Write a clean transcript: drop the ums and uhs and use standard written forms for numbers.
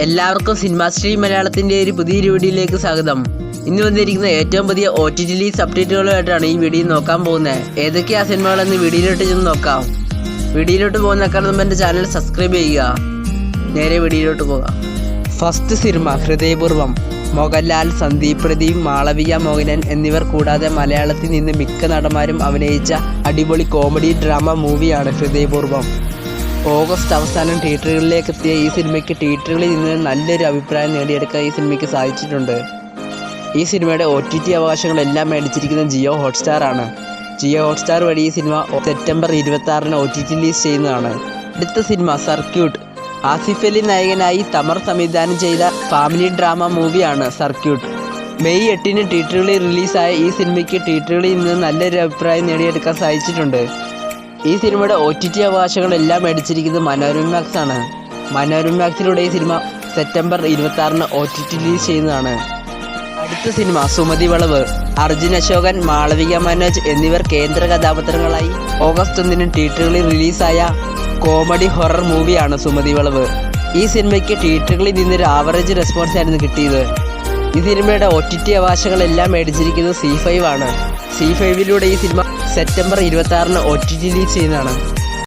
എല്ലാവർക്കും cinema stream മലയാളത്തിൻ്റെ ഒരു പുതിയൊരു വീഡിയോയിലേക്ക് സ്വാഗതം. ഇന്ന് വന്നിരിക്കുന്ന ഏറ്റവും പുതിയ OTT റിലീസ് അപ്ഡേറ്റുകളുമായിട്ടാണ് ഈ വീഡിയോ നോക്കാൻ പോകുന്നത്. ഏതൊക്കെയാ സിനിമകളെന്ന് വീഡിയോയിലോട്ട് ചെന്ന് നോക്കാം. വീഡിയോയിലോട്ട് പോകുന്നേക്കാൾ മുമ്പ് എൻ്റെ ചാനൽ സബ്സ്ക്രൈബ് ചെയ്യുക. നേരെ വീഡിയോയിലോട്ട് പോകാം. ഫസ്റ്റ് സിനിമ ഹൃദയപൂർവ്വം. മോഹൻലാൽ, സന്ദീപ് പ്രദീപ്, മാളവിക മോഹനൻ എന്നിവർ കൂടാതെ മലയാളത്തിൽ നിന്ന് മിക്ക നടന്മാരും അഭിനയിച്ച അടിപൊളി കോമഡി ഡ്രാമ മൂവിയാണ് ഹൃദയപൂർവ്വം. ഓഗസ്റ്റ് അവസാനം തിയേറ്ററുകളിലേക്ക് എത്തിയ ഈ സിനിമയ്ക്ക് തിയേറ്ററുകളിൽ നിന്ന് നല്ലൊരു അഭിപ്രായം നേടിയെടുക്കാൻ ഈ സിനിമയ്ക്ക് സാധിച്ചിട്ടുണ്ട്. ഈ സിനിമയുടെ OTT അവകാശങ്ങളെല്ലാം മേടിച്ചിരിക്കുന്നത് ജിയോ ഹോട്ട്സ്റ്റാർ ആണ്. ജിയോ ഹോട്ട്സ്റ്റാർ വഴി ഈ സിനിമ സെപ്റ്റംബർ 26-ന് OTT റിലീസ് ചെയ്യുന്നതാണ്. അടുത്ത സിനിമ സർക്യൂട്ട്. ആസിഫ് അലി നായകനായി തമർ സംവിധാനം ചെയ്ത ഫാമിലി ഡ്രാമ മൂവിയാണ് സർക്യൂട്ട്. മെയ് 8-ന് തിയേറ്ററുകളിൽ റിലീസായ ഈ സിനിമയ്ക്ക് തിയേറ്ററുകളിൽ നിന്ന് നല്ലൊരു അഭിപ്രായം നേടിയെടുക്കാൻ സാധിച്ചിട്ടുണ്ട്. ഈ സിനിമയുടെ OTT അവകാശങ്ങളെല്ലാം മേടിച്ചിരിക്കുന്നത് മനോരമ മാക്സ് ആണ്. മനോരമ മാക്സിലൂടെ ഈ സിനിമ സെപ്റ്റംബർ 26-ന് OTT റിലീസ് ചെയ്യുന്നതാണ്. അടുത്ത സിനിമ സുമതി വളവ്. അർജുൻ അശോകൻ, മാളവിക മനോജ് എന്നിവർ കേന്ദ്ര കഥാപാത്രങ്ങളായി ഓഗസ്റ്റ് 1-ന് തിയേറ്ററുകളിൽ റിലീസായ കോമഡി ഹൊറർ മൂവിയാണ് സുമതി വളവ്. ഈ സിനിമയ്ക്ക് തിയേറ്ററുകളിൽ നിന്നൊരു ആവറേജ് റെസ്പോൺസ് ആയിരുന്നു കിട്ടിയത്. ഈ സിനിമയുടെ OTT അവകാശങ്ങളെല്ലാം മേടിച്ചിരിക്കുന്നത് C5 ആണ്. C5-ലൂടെ ഈ സിനിമ സെപ്റ്റംബർ 26-ന് OTT റിലീസ് ചെയ്യുന്നതാണ്.